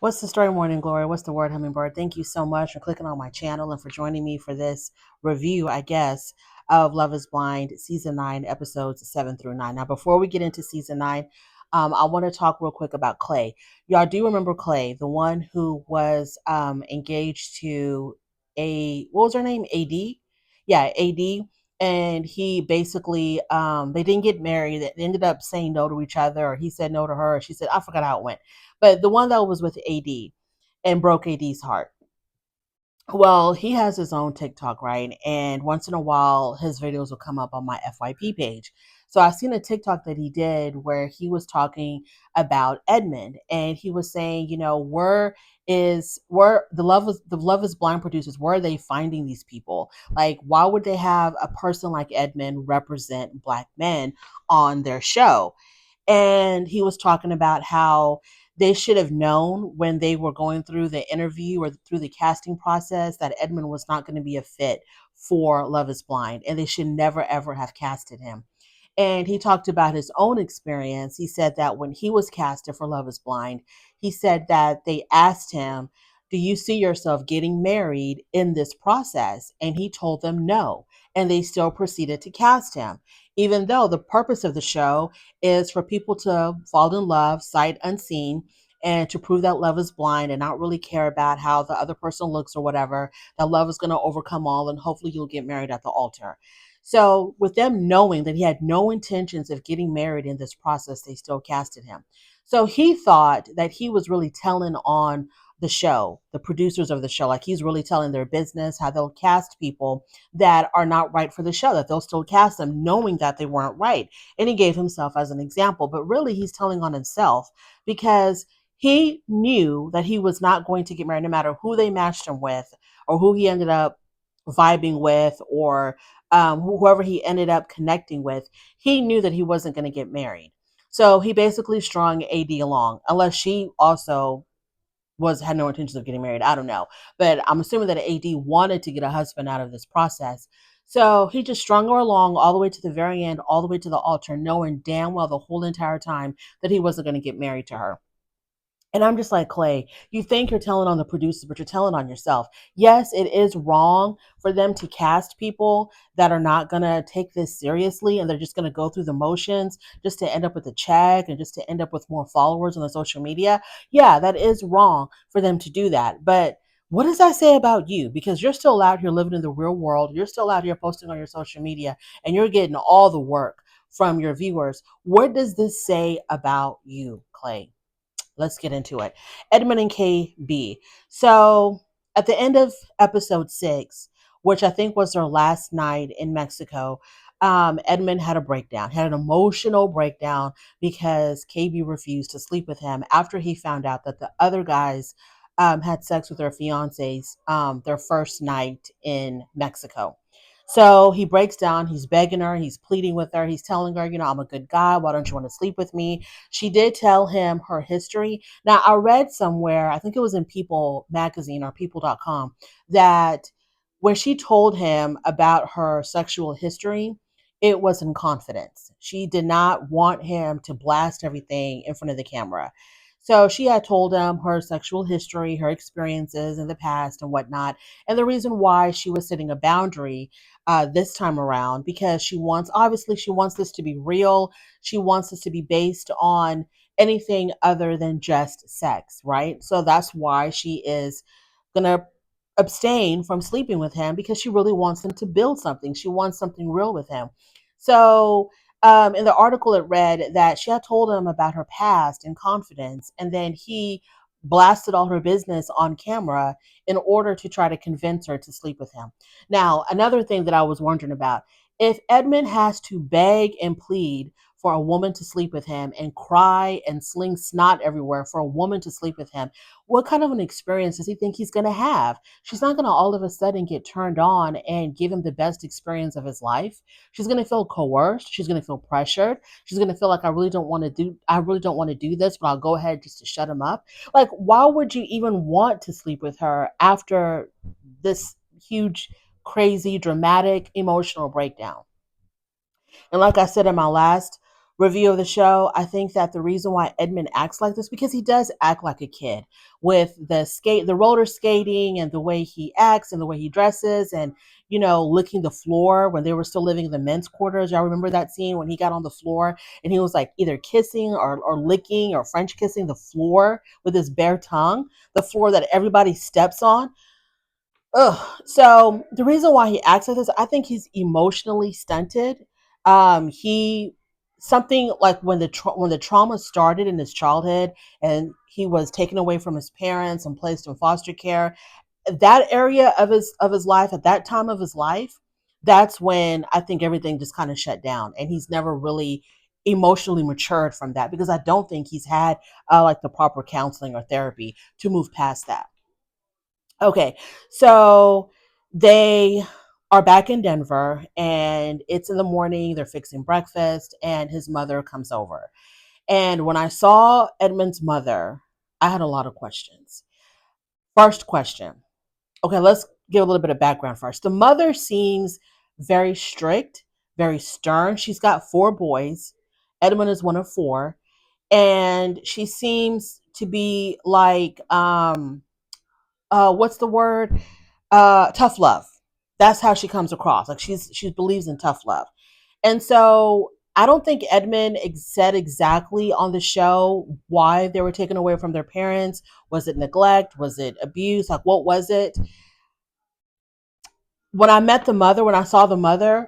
What's the story, Morning Glory? What's the word, Hummingbird? Thank you so much for clicking on my channel and for joining me for this review, I guess, of Love is Blind Season 9, Episodes 7 through 9. Now, before we get into Season 9, I want to talk real quick about Clay. Y'all do remember Clay, the one who was engaged to what was her name? AD? Yeah, AD. And he basically, they didn't get married. They ended up saying no to each other, or he said no to her. Or she said, I forgot how it went, but the one that was with AD and broke AD's heart. Well, he has his own TikTok, right? And once in a while, his videos will come up on my FYP page. So I seen a TikTok that he did where he was talking about Edmund, and he was saying, where the Love is Blind producers, where are they finding these people? Like, why would they have a person like Edmund represent black men on their show? And he was talking about how they should have known when they were going through the interview or through the casting process that Edmund was not going to be a fit for Love is Blind, and they should never ever have casted him. And he talked about his own experience. He said that when he was casted for Love is Blind, he said that they asked him, do you see yourself getting married in this process? And he told them no. And they still proceeded to cast him, even though the purpose of the show is for people to fall in love, sight unseen, and to prove that love is blind and not really care about how the other person looks or whatever, that love is going to overcome all and hopefully you'll get married at the altar. So, with them knowing that he had no intentions of getting married in this process, they still casted him. So, he thought that he was really telling on the show, the producers of the show, like he's really telling their business, how they'll cast people that are not right for the show, that they'll still cast them knowing that they weren't right. And he gave himself as an example, but really he's telling on himself because he knew that he was not going to get married no matter who they matched him with or who he ended up vibing with or whoever he ended up connecting with. He knew that he wasn't going to get married. So he basically strung AD along, unless she also was had no intentions of getting married. I don't know. But I'm assuming that AD wanted to get a husband out of this process. So he just strung her along all the way to the very end, all the way to the altar, knowing damn well the whole entire time that he wasn't going to get married to her. And I'm just like, Clay, you think you're telling on the producers, but you're telling on yourself. Yes, it is wrong for them to cast people that are not going to take this seriously and they're just going to go through the motions just to end up with a check and just to end up with more followers on the social media. Yeah, that is wrong for them to do that. But what does that say about you? Because you're still out here living in the real world. You're still out here posting on your social media and you're getting all the work from your viewers. What does this say about you, Clay? Let's get into it. Edmund and KB. So at the end of episode 6, which I think was their last night in Mexico, Edmund had a breakdown, had an emotional breakdown because KB refused to sleep with him after he found out that the other guys had sex with their fiancés their first night in Mexico. So he breaks down, he's begging her, he's pleading with her, he's telling her, I'm a good guy. Why don't you want to sleep with me? She did tell him her history. Now, I read somewhere, I think it was in People magazine or people.com, that when she told him about her sexual history, it was in confidence. She did not want him to blast everything in front of the camera. So she had told him her sexual history, her experiences in the past and whatnot, and the reason why she was setting a boundary this time around because she wants this to be real. She wants this to be based on anything other than just sex, right? So that's why she is gonna abstain from sleeping with him because she really wants him to build something. She wants something real with him. So in the article, it read that she had told him about her past in confidence, and then he blasted all her business on camera in order to try to convince her to sleep with him. Now, another thing that I was wondering about, if Edmund has to beg and plead for a woman to sleep with him and cry and sling snot everywhere for a woman to sleep with him, what kind of an experience does he think he's going to have? She's not going to all of a sudden get turned on and give him the best experience of his life. She's going to feel coerced. She's going to feel pressured. She's going to feel like I really don't want to do this, but I'll go ahead just to shut him up. Like, why would you even want to sleep with her after this huge, crazy, dramatic, emotional breakdown? And like I said in my last review of the show, I think that the reason why Edmund acts like this, because he does act like a kid with the roller skating and the way he acts and the way he dresses and, licking the floor when they were still living in the men's quarters. Y'all remember that scene when he got on the floor and he was like either kissing or licking or French kissing the floor with his bare tongue, the floor that everybody steps on. Ugh. So the reason why he acts like this, I think he's emotionally stunted. He something like when the trauma started in his childhood, and he was taken away from his parents and placed in foster care. That area of his life, at that time of his life, that's when I think everything just kind of shut down, and he's never really emotionally matured from that because I don't think he's had like the proper counseling or therapy to move past that. Okay, so they are back in Denver and it's in the morning. They're fixing breakfast and his mother comes over. And when I saw Edmund's mother, I had a lot of questions. First question. Okay, let's give a little bit of background first. The mother seems very strict, very stern. She's got four boys. Edmund is one of four. And she seems to be like, what's the word? Tough love. That's how she comes across. Like she believes in tough love. And so I don't think Edmund said exactly on the show why they were taken away from their parents. Was it neglect? Was it abuse? Like what was it? When I met the mother, when I saw the mother,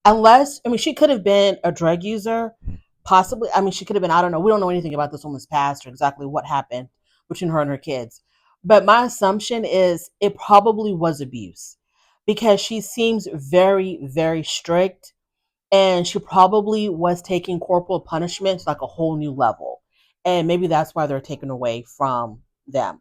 unless, I mean, she could have been a drug user, possibly. I mean, she could have been, I don't know. We don't know anything about this woman's past or exactly what happened between her and her kids. But my assumption is it probably was abuse because she seems very, very strict, and she probably was taking corporal punishment to like a whole new level. And maybe that's why they're taken away from them,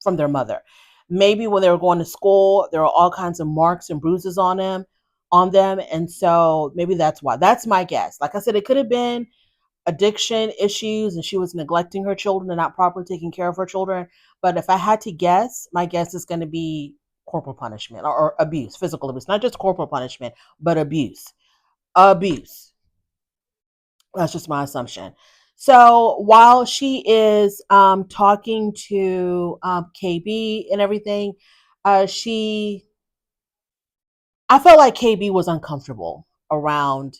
from their mother. Maybe when they were going to school, there were all kinds of marks and bruises on them, and so maybe that's why. That's my guess. Like I said, it could have been addiction issues and she was neglecting her children and not properly taking care of her children. But if I had to guess, my guess is going to be corporal punishment or abuse, physical abuse, not just corporal punishment, but abuse. Abuse. That's just my assumption. So while she is talking to KB and everything, she I felt like KB was uncomfortable around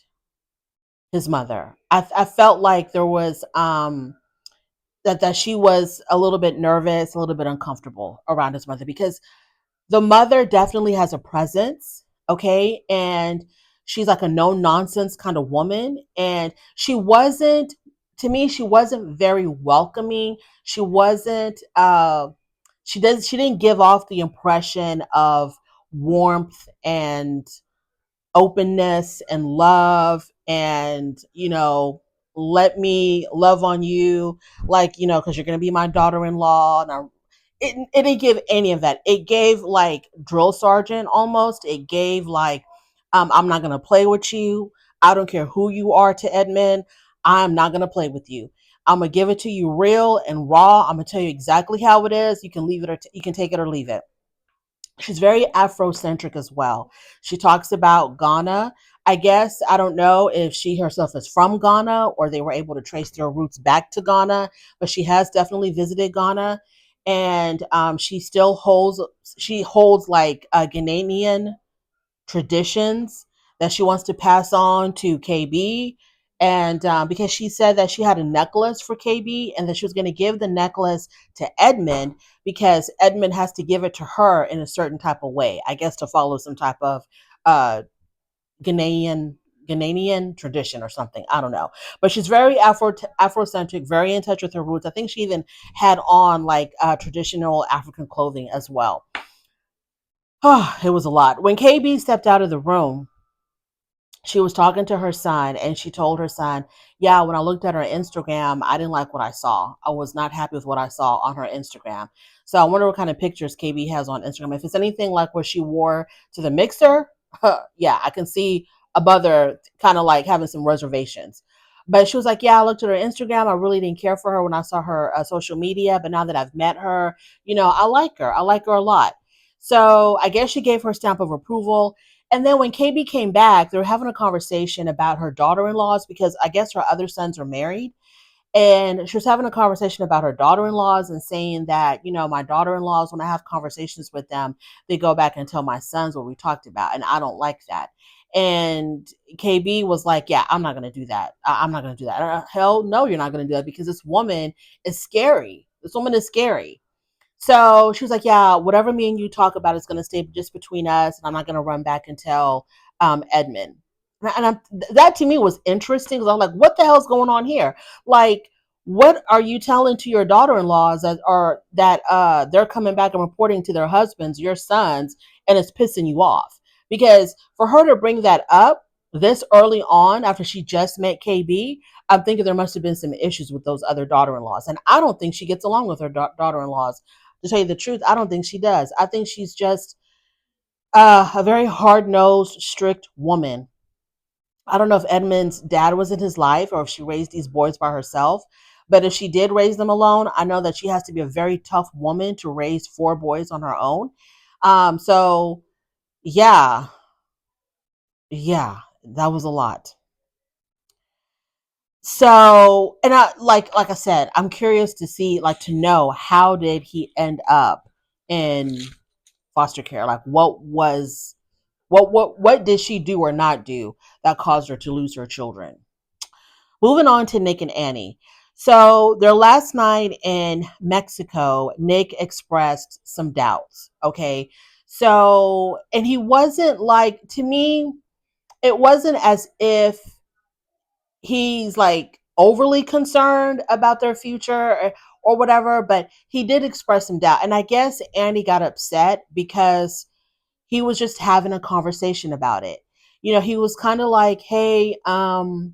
his mother. I felt like there was that she was a little bit nervous, a little bit uncomfortable around his mother because the mother definitely has a presence, okay? And she's like a no nonsense kind of woman. And she wasn't very welcoming. She didn't give off the impression of warmth and openness and love and, let me love on you, like, because you're going to be my daughter-in-law. And it didn't give any of that. It gave like drill sergeant almost. It gave like, I'm not going to play with you. I don't care who you are to Edmund. I'm not going to play with you. I'm going to give it to you real and raw. I'm going to tell you exactly how it is. You can leave it or you can take it or leave it. She's very Afrocentric as well. She talks about Ghana. I guess I don't know if she herself is from Ghana or they were able to trace their roots back to Ghana, but she has definitely visited Ghana, and she holds like Ghanaian traditions that she wants to pass on to KB. And because she said that she had a necklace for KB and that she was going to give the necklace to Edmund because Edmund has to give it to her in a certain type of way, I guess to follow some type of uh, Ghanaian Ghanaian tradition or something. I don't know. But she's very Afrocentric, very in touch with her roots. I think she even had on like traditional African clothing as well. It was a lot. When KB stepped out of the room, she was talking to her son and she told her son, yeah, when I looked at her Instagram, I didn't like what I saw. I was not happy with what I saw on her Instagram. So I wonder what kind of pictures KB has on Instagram. If it's anything like what she wore to the mixer, yeah, I can see a mother kind of like having some reservations. But she was like, yeah, I looked at her Instagram. I really didn't care for her when I saw her social media. But now that I've met her, I like her. I like her a lot. So I guess she gave her stamp of approval. And then when KB came back, they were having a conversation about her daughter-in-laws because I guess her other sons are married. And she was having a conversation about her daughter-in-laws and saying that, my daughter-in-laws, when I have conversations with them, they go back and tell my sons what we talked about. And I don't like that. And KB was like, yeah, I'm not going to do that. I'm not going to do that. Hell no, you're not going to do that because this woman is scary. This woman is scary. So she was like, yeah, whatever me and you talk about is going to stay just between us. And I'm not going to run back and tell Edmund. That to me was interesting because I'm like, what the hell's going on here? Like, what are you telling to your daughter-in-laws that they're coming back and reporting to their husbands, your sons, and it's pissing you off? Because for her to bring that up this early on after she just met KB, I'm thinking there must have been some issues with those other daughter-in-laws. And I don't think she gets along with her daughter-in-laws. To tell you the truth, I don't think she does. I think she's just a very hard-nosed, strict woman. I don't know if Edmund's dad was in his life or if she raised these boys by herself. But if she did raise them alone, I know that she has to be a very tough woman to raise four boys on her own. So yeah, yeah, that was a lot. So, and I like I said, I'm curious to see, like, to know how did he end up in foster care? Like, what did she do or not do that caused her to lose her children? Moving on to Nick and Annie. So their last night in Mexico, Nick expressed some doubts. Okay. So, and he wasn't like, to me, it wasn't as if he's like overly concerned about their future or whatever, but he did express some doubt. And I guess Annie got upset because he was just having a conversation about it. He was kind of like, hey, we're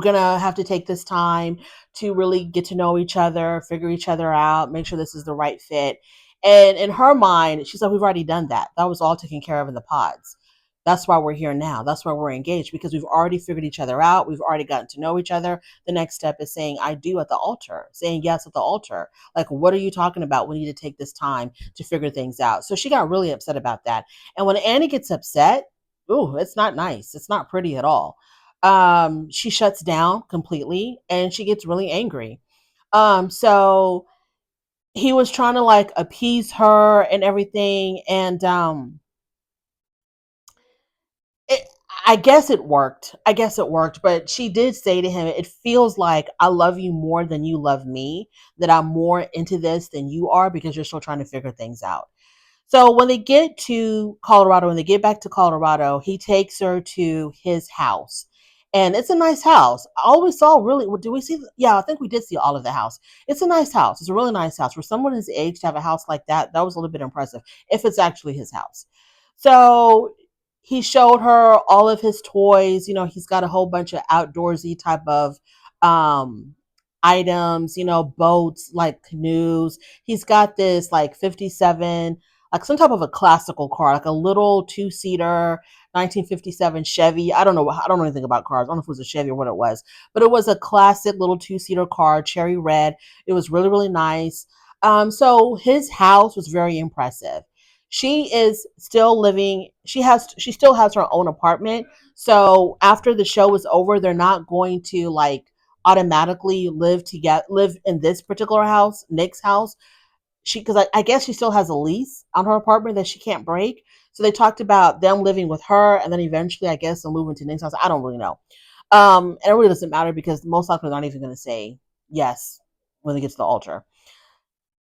going to have to take this time to really get to know each other, figure each other out, make sure this is the right fit. And in her mind, she's like, we've already done that. That was all taken care of in the pods. That's why we're here now. That's why we're engaged, because we've already figured each other out. We've already gotten to know each other. The next step is saying I do at the altar, saying yes at the altar. Like, what are you talking about? We need to take this time to figure things out. So she got really upset about that. And when Annie gets upset, ooh, it's not nice. It's not pretty at all. She shuts down completely and she gets really angry. So he was trying to like appease her and everything, and it, I guess it worked. I guess it worked, but she did say to him, it feels like I love you more than you love me, that I'm more into this than you are because you're still trying to figure things out. So when they get to Colorado, when they get back to Colorado, he takes her to his house. And it's a nice house. I always saw really, do we see? Yeah, I think we did see all of the house. It's a nice house. It's a really nice house. For someone his age to have a house like that, that was a little bit impressive, if it's actually his house. So he showed her all of his toys. He's got a whole bunch of outdoorsy type of um, items, boats, like canoes. He's got this like 57, like some type of a classical car, like a little two-seater 1957 Chevy. I don't know. I don't know anything about cars. I don't know if it was a Chevy or what it was, but it was a classic little two-seater car, cherry red. It was really, really nice. So his house was very impressive. She is still living. She still has her own apartment. So after the show is over, they're not going to like automatically live in this particular house, Nick's house. Because I guess she still has a lease on her apartment that she can't break. So they talked about them living with her, and then eventually, I guess, they'll move into Nick's house. I don't really know. And it really doesn't matter because most likely they're not even going to say yes when they get to the altar.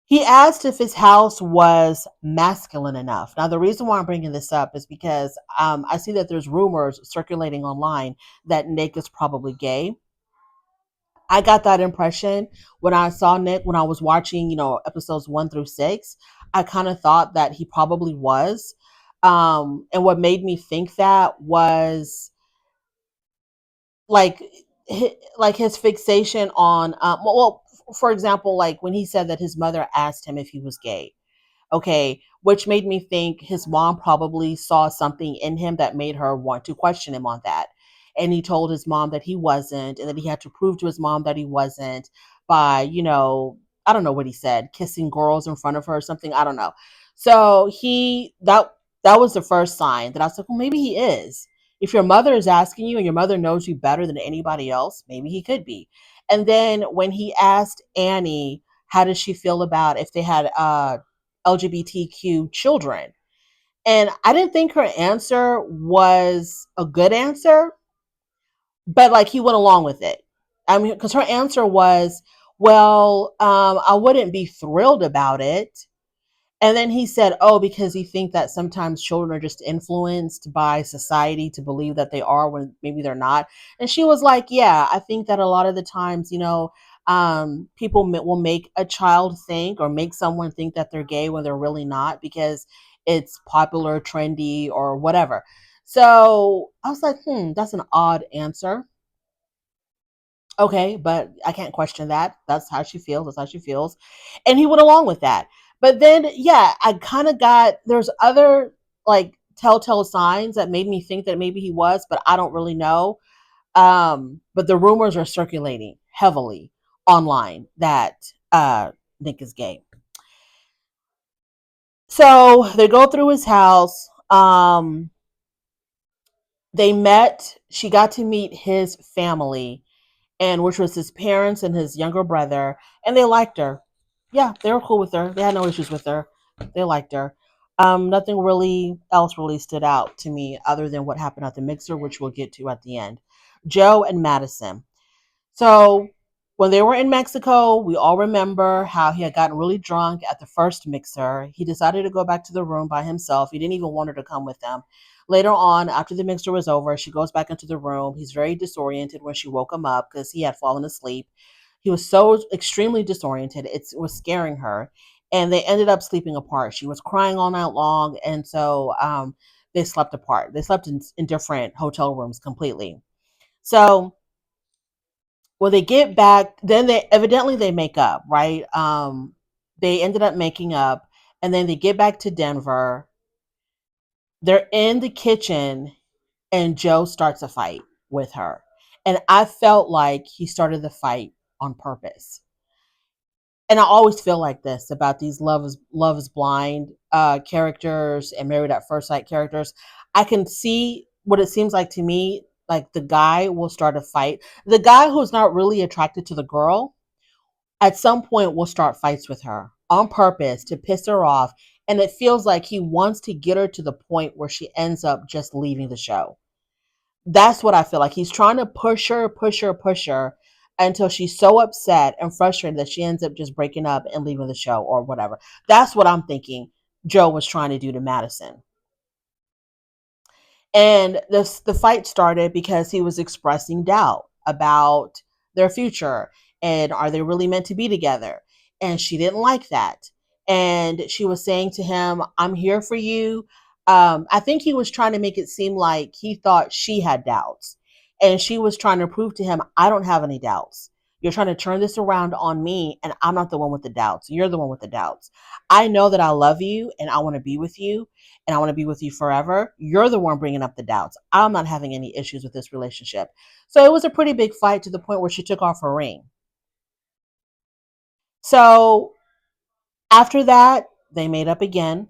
He asked if his house was masculine enough. Now, the reason why I'm bringing this up is because I see that there's rumors circulating online that Nick is probably gay. I got that impression when I saw Nick when I was watching, episodes 1 through 6. I kind of thought that he probably was. And what made me think that was like like his fixation on for example, like when he said that his mother asked him if he was gay. Okay, which made me think his mom probably saw something in him that made her want to question him on that. And he told his mom that he wasn't, and that he had to prove to his mom that he wasn't by, I don't know what he said, kissing girls in front of her or something. I don't know. So he that That was the first sign that I was like, well, maybe he is. If your mother is asking you and your mother knows you better than anybody else, maybe he could be. And then when he asked Annie, how does she feel about if they had LGBTQ children? And I didn't think her answer was a good answer, but like he went along with it. I mean, because her answer was, well, I wouldn't be thrilled about it. And then he said, oh, because he think that sometimes children are just influenced by society to believe that they are when maybe they're not. And she was like, yeah, I think that a lot of the times, people will make a child think or make someone think that they're gay when they're really not because it's popular, trendy, or whatever. So I was like, that's an odd answer. Okay, but I can't question that. That's how she feels. That's how she feels. And he went along with that. But then, yeah, I kind of got, there's other like telltale signs that made me think that maybe he was, but I don't really know. But the rumors are circulating heavily online that Nick is gay. So they go through his house. They met, she got to meet his family, and which was his parents and his younger brother, and they liked her. Yeah, they were cool with her. They had no issues with her. They liked her. Nothing really else really stood out to me other than what happened at the mixer, which we'll get to at the end. Joe and Madison. So when they were in Mexico, we all remember how he had gotten really drunk at the first mixer. He decided to go back to the room by himself. He didn't even want her to come with him. Later on, after the mixer was over, she goes back into the room. He's very disoriented when she woke him up because he had fallen asleep. He was so extremely disoriented, it was scaring her. And they ended up sleeping apart. She was crying all night long. And so they slept apart. They slept in different hotel rooms completely. So well, they get back, then they evidently they make up, right? They ended up making up, and then they get back to Denver. They're in the kitchen, and Joe starts a fight with her. And I felt like he started the fight on purpose. And I always feel like this about these Love is Blind characters and Married at First Sight characters. I can see what it seems like to me. Like the guy will start a fight. The guy who's not really attracted to the girl at some point will start fights with her on purpose to piss her off. And it feels like he wants to get her to the point where she ends up just leaving the show. That's what I feel like. He's trying to push her, push her, push her until she's so upset and frustrated that she ends up just breaking up and leaving the show or whatever. That's what I'm thinking Joe was trying to do to Madison. And the fight started because he was expressing doubt about their future and are they really meant to be together? And she didn't like that. And she was saying to him, I'm here for you. I think he was trying to make it seem like he thought she had doubts. And she was trying to prove to him, I don't have any doubts. You're trying to turn this around on me, and I'm not the one with the doubts. You're the one with the doubts. I know that I love you and I want to be with you and I want to be with you forever. You're the one bringing up the doubts. I'm not having any issues with this relationship. So it was a pretty big fight to the point where she took off her ring. So after that, they made up again.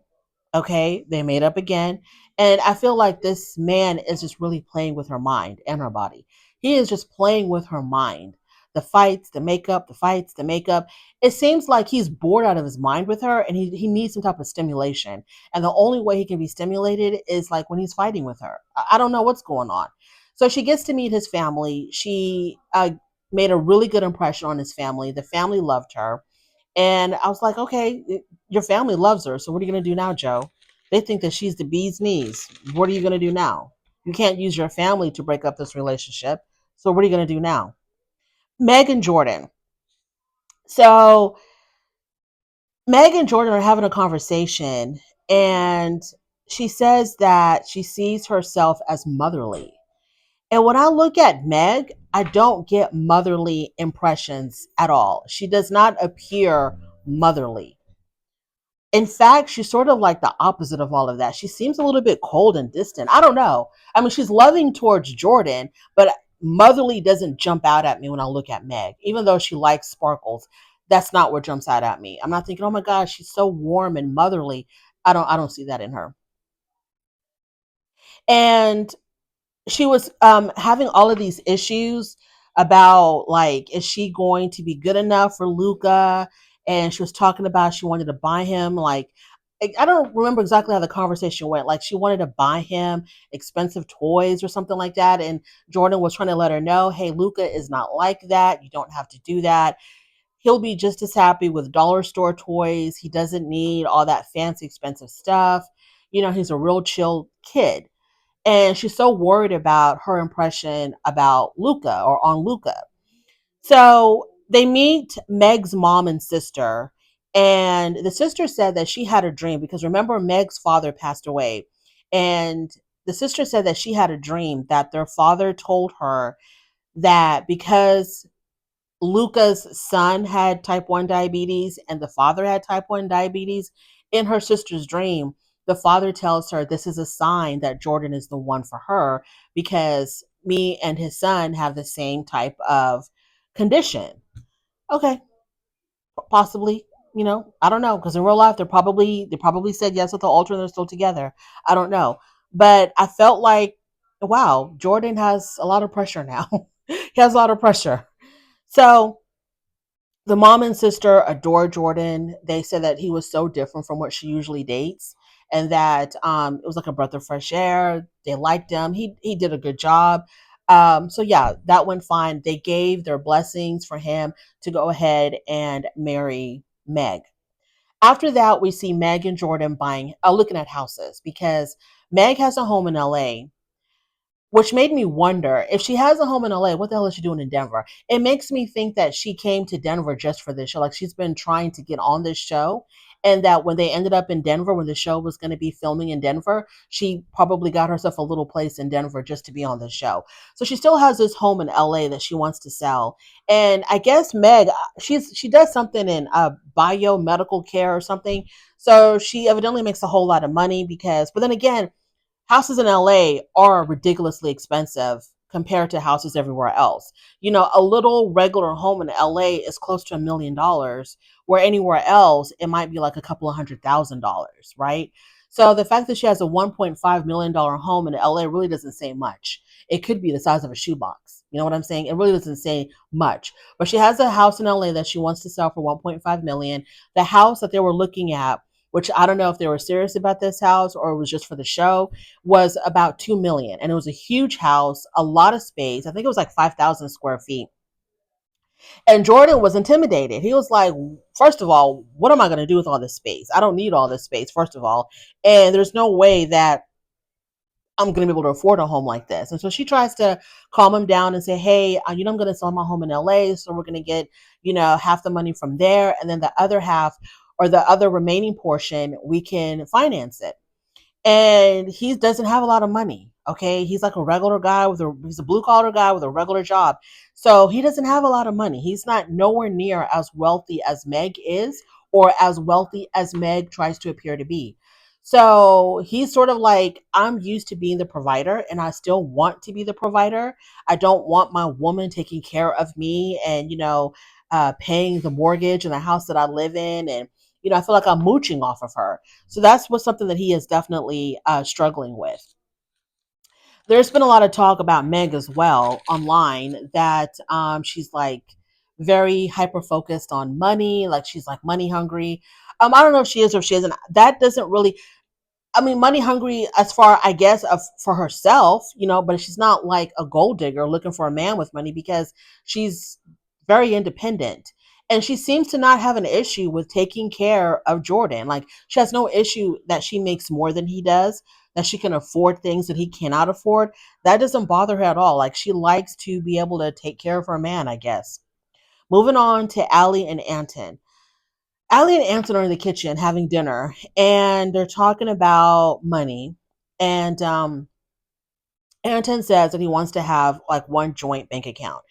Okay, they made up again. And I feel like this man is just really playing with her mind and her body. He is just playing with her mind. The fights, the makeup, the fights, the makeup. It seems like he's bored out of his mind with her and he needs some type of stimulation. And the only way he can be stimulated is like when he's fighting with her. I don't know what's going on. So she gets to meet his family. She made a really good impression on his family. The family loved her. And I was like, okay, your family loves her. So what are you going to do now, Joe? They think that she's the bee's knees. What are you going to do now? You can't use your family to break up this relationship. So what are you going to do now? Meg and Jordan. So Meg and Jordan are having a conversation, and she says that she sees herself as motherly. And when I look at Meg, I don't get motherly impressions at all. She does not appear motherly. In fact, she's sort of like the opposite of all of that. She seems a little bit cold and distant. I don't know. I mean, she's loving towards Jordan, but motherly doesn't jump out at me when I look at Meg. Even though she likes sparkles, that's not what jumps out at me. I'm not thinking, "Oh my gosh, she's so warm and motherly." I don't see that in her. And she was having all of these issues about, like, is she going to be good enough for Luca? And she was talking about she wanted to buy him, like, I don't remember exactly how the conversation went. Like, she wanted to buy him expensive toys or something like that. And Jordan was trying to let her know, hey, Luca is not like that. You don't have to do that. He'll be just as happy with dollar store toys. He doesn't need all that fancy, expensive stuff. He's a real chill kid. And she's so worried about her impression about Luca, or on Luca. So they meet Meg's mom and sister, and the sister said that she had a dream, because remember, Meg's father passed away. And the sister said that she had a dream that their father told her that because Luca's son had type 1 diabetes and the father had type 1 diabetes, in her sister's dream, the father tells her this is a sign that Jordan is the one for her, because me and his son have the same type of condition. Okay, possibly, I don't know, because in real life they probably said yes with the altar and they're still together. I don't know. But I felt like, wow, Jordan has a lot of pressure now. He has a lot of pressure. So the mom and sister adore Jordan. They said that he was so different from what she usually dates, and that it was like a breath of fresh air. They liked him. He did a good job. So yeah, that went fine. They gave their blessings for him to go ahead and marry Meg. After that, we see Meg and Jordan looking at houses, because Meg has a home in LA, which made me wonder, if she has a home in LA, what the hell is she doing in Denver? It makes me think that she came to Denver just for this show. Like, she's been trying to get on this show. And that when they ended up in Denver, when the show was going to be filming in Denver, she probably got herself a little place in Denver just to be on the show. So she still has this home in LA that she wants to sell. And I guess Meg, she does something in biomedical care or something. So she evidently makes a whole lot of money, because, but then again, houses in LA are ridiculously expensive compared to houses everywhere else. A little regular home in LA is close to $1 million, where anywhere else it might be like a couple of $100,000, right? So the fact that she has a $1.5 million home in LA really doesn't say much. It could be the size of a shoebox. You know what I'm saying? It really doesn't say much. But she has a house in LA that she wants to sell for 1.5 million. The house that they were looking at, which I don't know if they were serious about this house or it was just for the show, was about 2 million, and it was a huge house, a lot of space. I think it was like 5,000 square feet. And Jordan was intimidated. He was like, first of all, what am I going to do with all this space? I don't need all this space, first of all. And there's no way that I'm going to be able to afford a home like this. And so she tries to calm him down and say, hey, I'm going to sell my home in LA. So we're going to get, half the money from there. And then the other half, or the other remaining portion, we can finance it. And he doesn't have a lot of money. Okay, he's like a regular guy he's a blue collar guy with a regular job, so he doesn't have a lot of money. He's not nowhere near as wealthy as Meg is, or as wealthy as Meg tries to appear to be. So he's sort of like, I'm used to being the provider, and I still want to be the provider. I don't want my woman taking care of me, and paying the mortgage and the house that I live in, and I feel like I'm mooching off of her. So that's what's something that he is definitely struggling with. There's been a lot of talk about Meg as well online, that she's like very hyper focused on money, like she's like money hungry. I don't know if she is or if she isn't. That doesn't really, I mean, money hungry as far, I guess, for herself, but she's not like a gold digger looking for a man with money, because she's very independent. And she seems to not have an issue with taking care of Jordan. Like, she has no issue that she makes more than he does, that she can afford things that he cannot afford. That doesn't bother her at all. Like, she likes to be able to take care of her man, I guess. Moving on to Allie and Anton. Allie and Anton are in the kitchen having dinner, and they're talking about money. And Anton says that he wants to have like one joint bank account.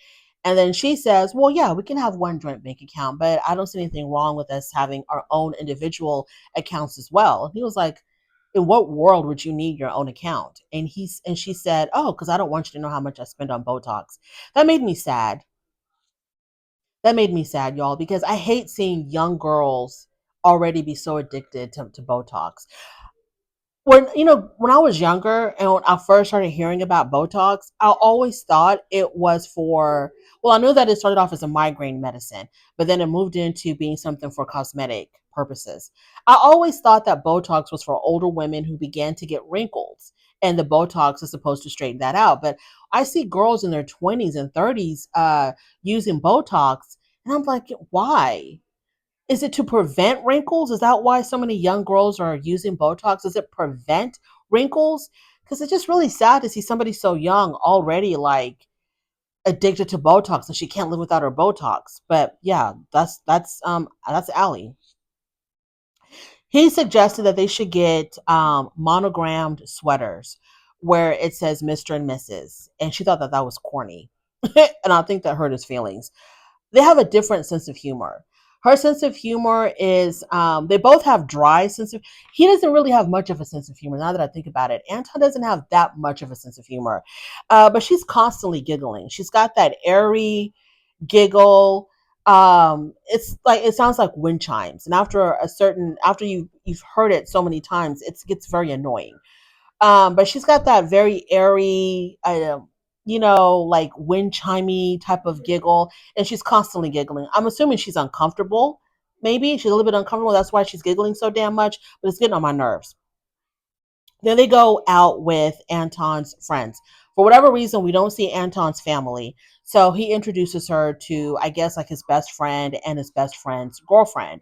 And then she says, well, yeah, we can have one joint bank account, but I don't see anything wrong with us having our own individual accounts as well. And he was like, in what world would you need your own account? And she said, oh, because I don't want you to know how much I spend on Botox. That made me sad. That made me sad, y'all, because I hate seeing young girls already be so addicted to Botox. When I was younger and when I first started hearing about Botox, I always thought it was for, well, I knew that it started off as a migraine medicine, but then it moved into being something for cosmetic purposes. I always thought that Botox was for older women who began to get wrinkles, and the Botox is supposed to straighten that out. But I see girls in their 20s and 30s using Botox, and I'm like, why? Is it to prevent wrinkles? Is that why so many young girls are using Botox? Does it prevent wrinkles? Because it's just really sad to see somebody so young already like addicted to Botox and she can't live without her Botox. But yeah, that's Allie. He suggested that they should get monogrammed sweaters where it says Mr. and Mrs. And she thought that that was corny. And I think that hurt his feelings. They have a different sense of humor. Her sense of humor is they both have dry sense of. He doesn't really have much of a sense of humor. Now that I think about it, Anton doesn't have that much of a sense of humor, but she's constantly giggling. She's got that airy giggle. It's like it sounds like wind chimes, and after you've heard it so many times, it gets very annoying. But she's got that very airy, like wind chimey type of giggle, and she's constantly giggling. I'm assuming she's uncomfortable. Maybe she's a little bit uncomfortable. That's why she's giggling so damn much, but it's getting on my nerves. Then they go out with Anton's friends. For whatever reason, we don't see Anton's family. So he introduces her to, I guess, like his best friend and his best friend's girlfriend.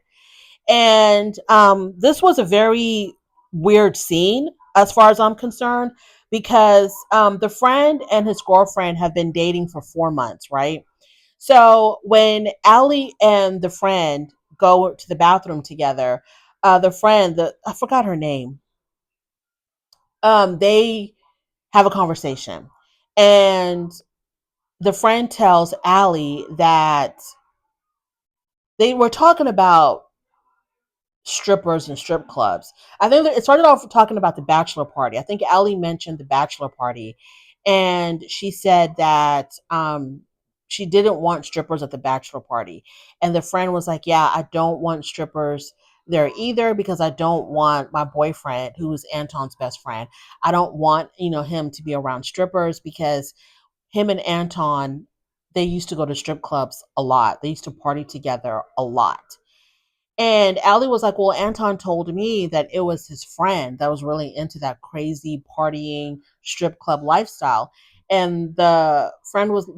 And this was a very weird scene as far as I'm concerned because the friend and his girlfriend have been dating for 4 months, right? So when Allie and the friend go to the bathroom together, I forgot her name, they have a conversation. And the friend tells Allie that they were talking about strippers and strip clubs. I think that it started off talking about the bachelor party. I think Allie mentioned the bachelor party, and she said that she didn't want strippers at the bachelor party. And the friend was like, "Yeah, I don't want strippers there either because I don't want my boyfriend, who is Anton's best friend, I don't want him to be around strippers because him and Anton." They used to go to strip clubs a lot. They used to party together a lot. And Allie was like, well, Anton told me that it was his friend that was really into that crazy partying strip club lifestyle. And the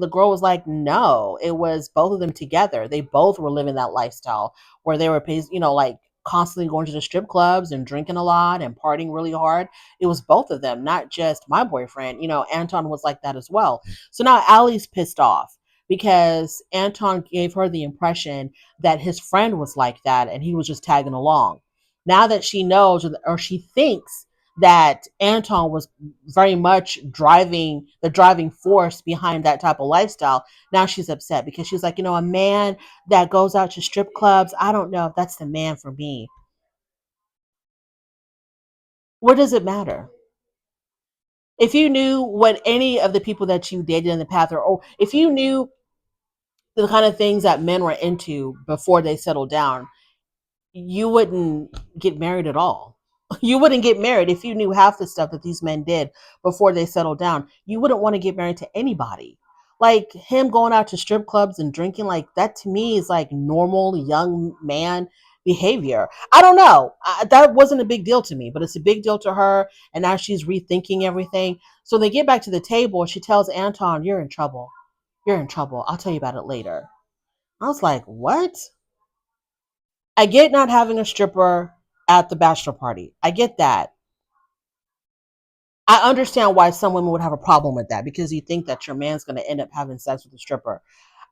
girl was like, no, it was both of them together. They both were living that lifestyle where they were, like constantly going to the strip clubs and drinking a lot and partying really hard. It was both of them, not just my boyfriend. Anton was like that as well. So now Allie's pissed off because Anton gave her the impression that his friend was like that and he was just tagging along. Now that she knows or she thinks that Anton was very much the driving force behind that type of lifestyle, now she's upset because she's like, a man that goes out to strip clubs, I don't know if that's the man for me. What does it matter? If you knew what any of the people that you dated in the past, or if you knew the kind of things that men were into before they settled down, you wouldn't get married at all. You wouldn't get married if you knew half the stuff that these men did before they settled down. You wouldn't want to get married to anybody. Like him going out to strip clubs and drinking, like that to me is like normal young man behavior. I don't know. That wasn't a big deal to me, but it's a big deal to her. And now she's rethinking everything. So they get back to the table and she tells Anton, you're in trouble. You're in trouble. I'll tell you about it later. I was like, what? I get not having a stripper at the bachelor party. I get that. I understand why some women would have a problem with that because you think that your man's going to end up having sex with a stripper.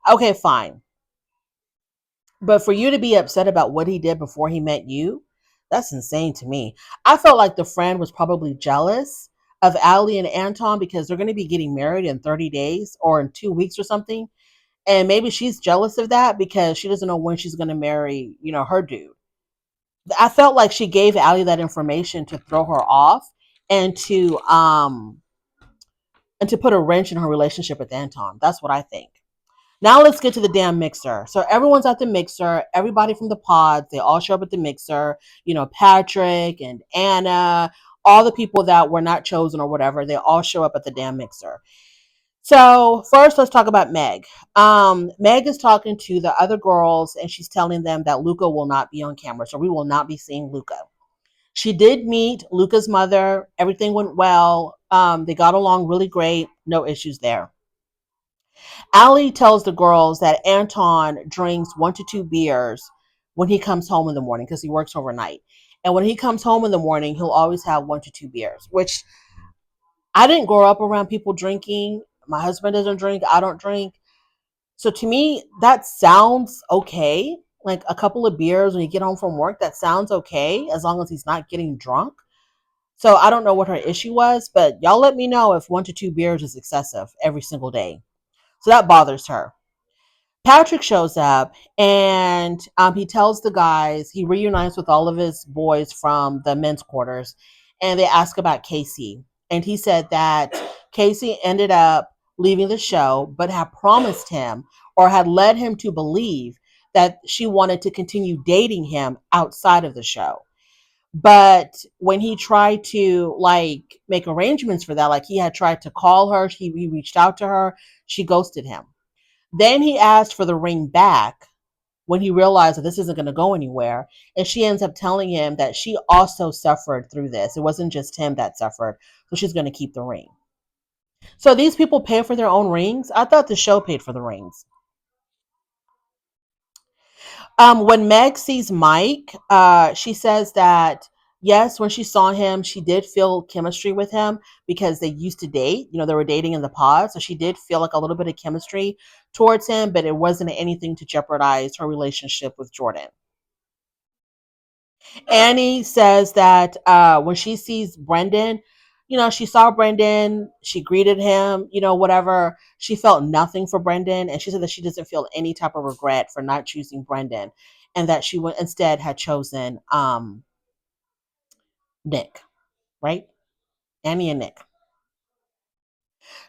Okay, fine. But for you to be upset about what he did before he met you, that's insane to me. I felt like the friend was probably jealous of Allie and Anton because they're going to be getting married in 30 days or in 2 weeks or something. And maybe she's jealous of that because she doesn't know when she's going to marry, her dude. I felt like she gave Allie that information to throw her off and to put a wrench in her relationship with Anton. That's what I think. Now let's get to the damn mixer. So everyone's at the mixer. Everybody from the pods, they all show up at the mixer. Patrick and Anna, all the people that were not chosen or whatever, they all show up at the damn mixer. So first, let's talk about Meg. Meg is talking to the other girls, and she's telling them that Luca will not be on camera, so we will not be seeing Luca. She did meet Luca's mother. Everything went well. They got along really great. No issues there. Allie tells the girls that Anton drinks 1 to 2 beers when he comes home in the morning because he works overnight. And when he comes home in the morning, he'll always have 1 to 2 beers, which I didn't grow up around people drinking. My husband doesn't drink. I don't drink. So to me, that sounds okay. Like a couple of beers when you get home from work, that sounds okay as long as he's not getting drunk. So I don't know what her issue was, but y'all let me know if 1 to 2 beers is excessive every single day. So that bothers her. Patrick shows up and he tells the guys, he reunites with all of his boys from the men's quarters, and they ask about Casey. And he said that Casey ended up leaving the show, but had promised him or had led him to believe that she wanted to continue dating him outside of the show. But when he tried to like make arrangements for that, like he had tried to call her, he reached out to her, she ghosted him. Then he asked for the ring back when he realized that this isn't going to go anywhere. And she ends up telling him that she also suffered through this. It wasn't just him that suffered. So she's going to keep the ring. So these people pay for their own rings. I thought the show paid for the rings. When Meg sees Mike, she says that yes, when she saw him, she did feel chemistry with him because they used to date. You know, they were dating in the pod, so she did feel like a little bit of chemistry towards him, but it wasn't anything to jeopardize her relationship with Jordan. Annie says that when she sees Brendan, she saw Brendan, she greeted him, whatever. She felt nothing for Brendan, and she said that she doesn't feel any type of regret for not choosing Brendan, and that she would instead had chosen Nick, right? Annie and Nick.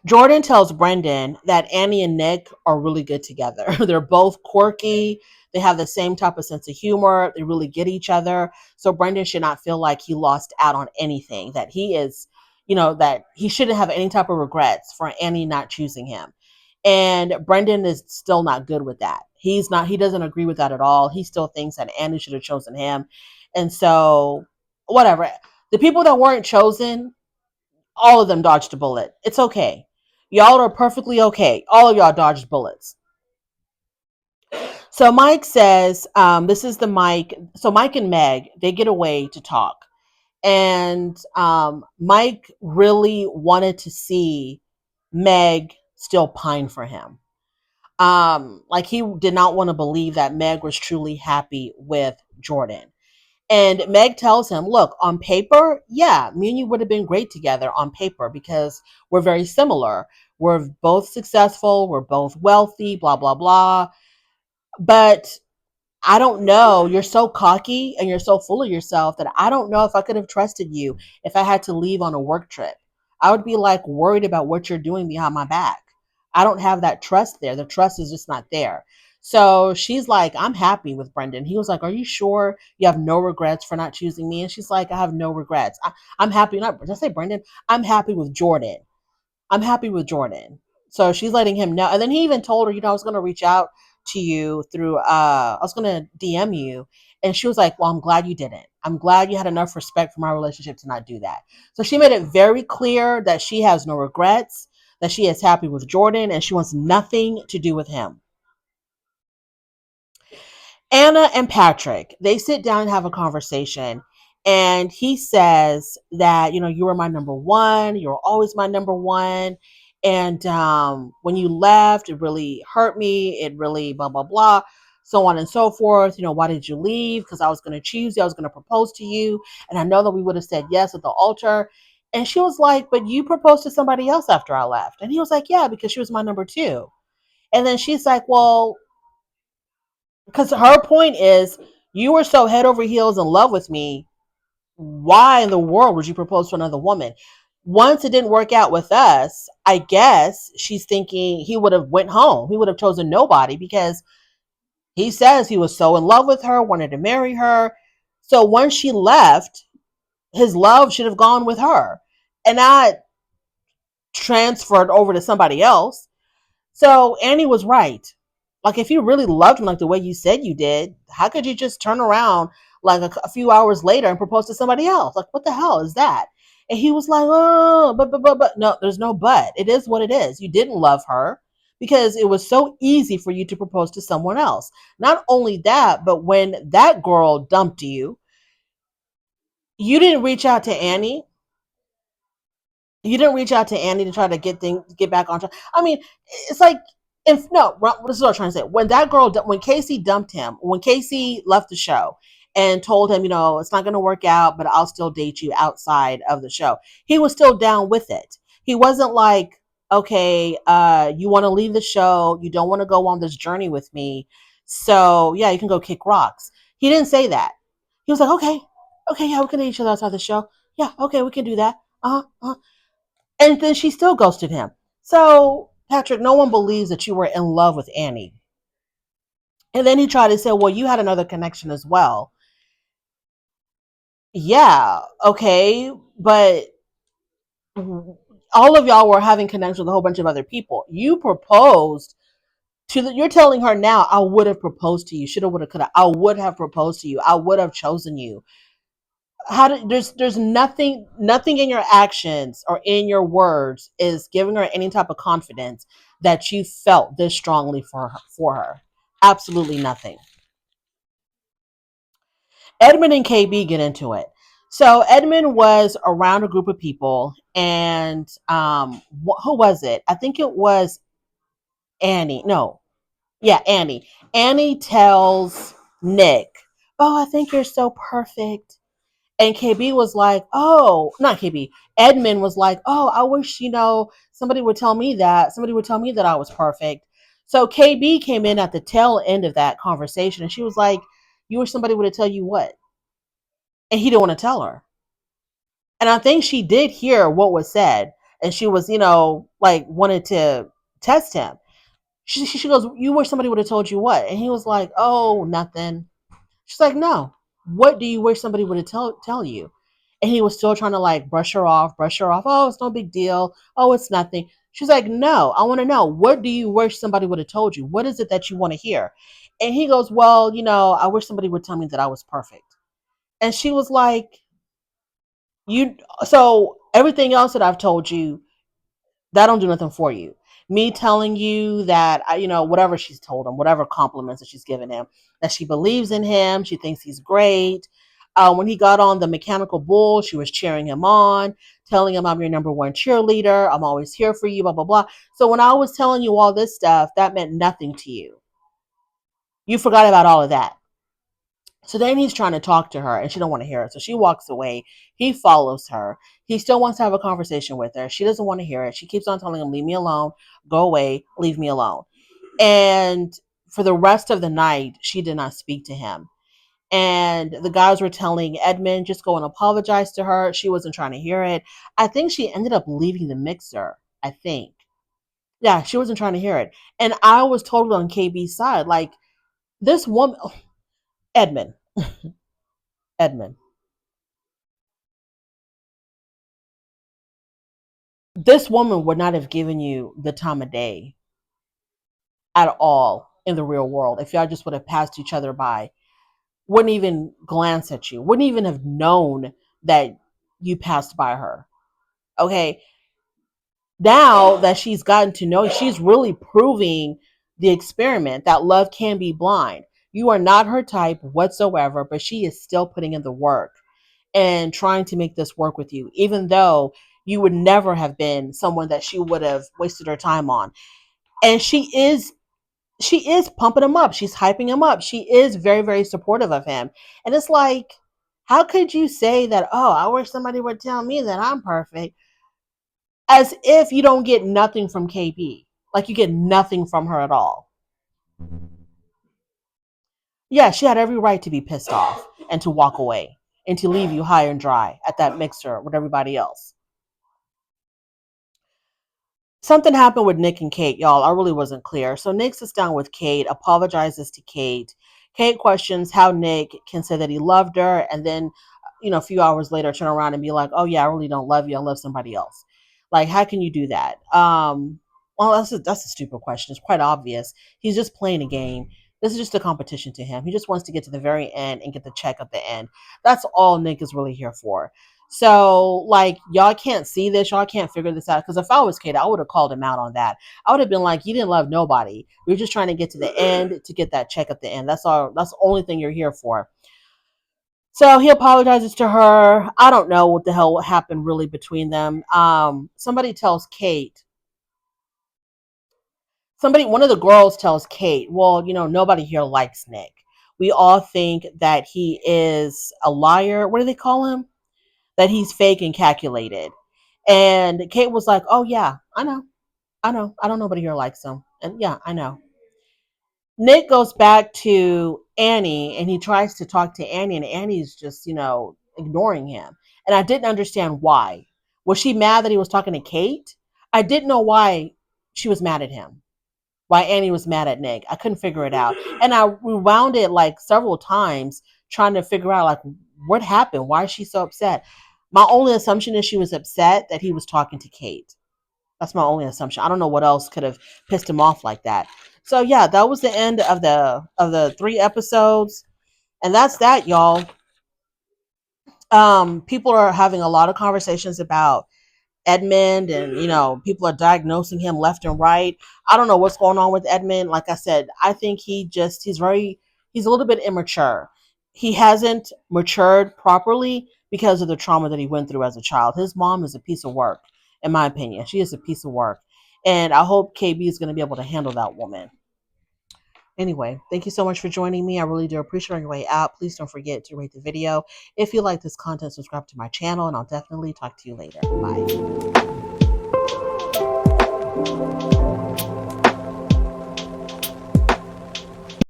Jordan tells Brendan that Annie and Nick are really good together. They're both quirky. They have the same type of sense of humor. They really get each other. So Brendan should not feel like he lost out on anything, that he is, that he shouldn't have any type of regrets for Annie not choosing him. And Brendan is still not good with that. He doesn't agree with that at all. He still thinks that Annie should have chosen him. And so, whatever. The people that weren't chosen, all of them dodged a bullet. It's okay. Y'all are perfectly okay. All of y'all dodged bullets. So Mike says, this is the Mike. So Mike and Meg, they get away to talk. And Mike really wanted to see Meg still pine for him. Like he did not want to believe that Meg was truly happy with Jordan. And Meg tells him, look, on paper, yeah, me and you would have been great together on paper because we're very similar. We're both successful. We're both wealthy, blah, blah, blah. But I don't know. You're so cocky and you're so full of yourself that I don't know if I could have trusted you if I had to leave on a work trip. I would be like worried about what you're doing behind my back. I don't have that trust there. The trust is just not there. So she's like, I'm happy with Brendan. He was like, are you sure you have no regrets for not choosing me? And she's like, I have no regrets. I'm happy. Not, did I say Brendan? I'm happy with Jordan. I'm happy with Jordan. So she's letting him know. And then he even told her, I was going to reach out to you through, I was going to DM you. And she was like, well, I'm glad you didn't. I'm glad you had enough respect for my relationship to not do that. So she made it very clear that she has no regrets, that she is happy with Jordan, and she wants nothing to do with him. Anna and Patrick, they sit down and have a conversation. And he says that, you were my number one. You were always my number one. And when you left, it really hurt me. It really blah, blah, blah, so on and so forth. Why did you leave? Because I was going to choose you. I was going to propose to you. And I know that we would have said yes at the altar. And she was like, but you proposed to somebody else after I left. And he was like, yeah, because she was my number two. And then she's like, well, because her point is, you were so head over heels in love with me. Why in the world would you propose to another woman? Once it didn't work out with us, I guess she's thinking he would have went home. He would have chosen nobody because he says he was so in love with her, wanted to marry her. So once she left, his love should have gone with her and not transferred over to somebody else. So Annie was right. Like, if you really loved him like the way you said you did, how could you just turn around like a few hours later and propose to somebody else? Like, what the hell is that? And he was like, oh, but. No, there's no but. It is what it is. You didn't love her because it was so easy for you to propose to someone else. Not only that, but when that girl dumped you, you didn't reach out to Annie. You didn't reach out to Andy to try to get back on track. I mean, it's like, if no, this is what I'm trying to say. When that girl, when Casey dumped him, when Casey left the show and told him, it's not going to work out, but I'll still date you outside of the show, he was still down with it. He wasn't like, okay, you want to leave the show, you don't want to go on this journey with me, so yeah, you can go kick rocks. He didn't say that. He was like, okay, yeah, we can date each other outside the show. Yeah, okay, we can do that. And then she still ghosted him. So, Patrick, no one believes that you were in love with Annie. And then he tried to say, well, you had another connection as well. Yeah, okay, but all of y'all were having connections with a whole bunch of other people. You proposed you're telling her now, I would have proposed to you. Shoulda, woulda, coulda. I would have proposed to you. I would have chosen you. There's nothing in your actions or in your words is giving her any type of confidence that you felt this strongly for her. Absolutely nothing. Edmund and KB get into it. So Edmund was around a group of people, and who was it? I think it was Annie. No, yeah, Annie. Annie tells Nick, "Oh, I think you're so perfect." And KB was like, oh, not KB. Edmund was like, oh, I wish, somebody would tell me that. Somebody would tell me that I was perfect. So KB came in at the tail end of that conversation and she was like, you wish somebody would have tell you what? And he didn't want to tell her. And I think she did hear what was said. And she was, like wanted to test him. She goes, you wish somebody would have told you what? And he was like, oh, nothing. She's like, no. What do you wish somebody would have tell you? And he was still trying to like brush her off. Oh, it's no big deal. Oh, it's nothing. She's like, no, I want to know. What do you wish somebody would have told you? What is it that you want to hear? And he goes, well, I wish somebody would tell me that I was perfect. And she was like, so everything else that I've told you, that don't do nothing for you. Me telling you that, whatever she's told him, whatever compliments that she's given him, that she believes in him, she thinks he's great. When he got on the mechanical bull, she was cheering him on, telling him, I'm your number one cheerleader. I'm always here for you, blah, blah, blah. So when I was telling you all this stuff, that meant nothing to you. You forgot about all of that. So then he's trying to talk to her and she don't want to hear it. So she walks away. He follows her. He still wants to have a conversation with her. She doesn't want to hear it. She keeps on telling him, leave me alone, go away, leave me alone. And for the rest of the night, she did not speak to him. And the guys were telling Edmund, just go and apologize to her. She wasn't trying to hear it. I think she ended up leaving the mixer. I think. Yeah, she wasn't trying to hear it. And I was totally on KB's side. Like, this woman, Edmund, Edmund. This woman would not have given you the time of day at all in the real world if y'all just would have passed each other by, wouldn't even glance at you, wouldn't even have known that you passed by her. Okay. Now that she's gotten to know, she's really proving the experiment that love can be blind. You are not her type whatsoever, but she is still putting in the work and trying to make this work with you, even though you would never have been someone that she would have wasted her time on. And she is pumping him up. She's hyping him up. She is very, very supportive of him. And it's like, how could you say that, oh, I wish somebody would tell me that I'm perfect, as if you don't get nothing from KB? Like, you get nothing from her at all. Yeah, she had every right to be pissed off and to walk away and to leave you high and dry at that mixer with everybody else. Something happened with Nick and Kate, y'all. I really wasn't clear. So Nick sits down with Kate, apologizes to Kate. Kate questions how Nick can say that he loved her, and then a few hours later turn around and be like, oh yeah, I really don't love you, I love somebody else. Like, how can you do that? Well, that's a stupid question. It's quite obvious. He's just playing a game. This is just a competition to him. He just wants to get to the very end and get the check at the end. That's all Nick is really here for. So, like, y'all can't see this. Y'all can't figure this out. Because if I was Kate, I would have called him out on that. I would have been like, you didn't love nobody. You're just trying to get to the end to get that check at the end. That's all. That's the only thing you're here for. So he apologizes to her. I don't know what the hell happened really between them. Somebody tells Kate, one of the girls tells Kate, well, nobody here likes Nick. We all think that he is a liar. What do they call him? That he's fake and calculated. And Kate was like, oh, yeah, I know. I know. I don't nobody here likes him. And yeah, I know. Nick goes back to Annie and he tries to talk to Annie, and Annie's just, ignoring him. And I didn't understand why. Was she mad that he was talking to Kate? I didn't know why she was mad at him. Why Annie was mad at Nick. I couldn't figure it out. And I rewound it like several times trying to figure out like what happened. Why is she so upset? My only assumption is she was upset that he was talking to Kate. That's my only assumption. I don't know what else could have pissed him off like that. So yeah, that was the end of the 3 episodes. And that's that, y'all. People are having a lot of conversations about Edmund, and people are diagnosing him left and right. I don't know what's going on with Edmund. Like I said, I think he's a little bit immature. He hasn't matured properly because of the trauma that he went through as a child. His mom is a piece of work, in my opinion. She is a piece of work. And I hope KB is going to be able to handle that woman. Anyway, thank you so much for joining me. I really do appreciate it. On your way out, please don't forget to rate the video. If you like this content, subscribe to my channel, and I'll definitely talk to you later. Bye.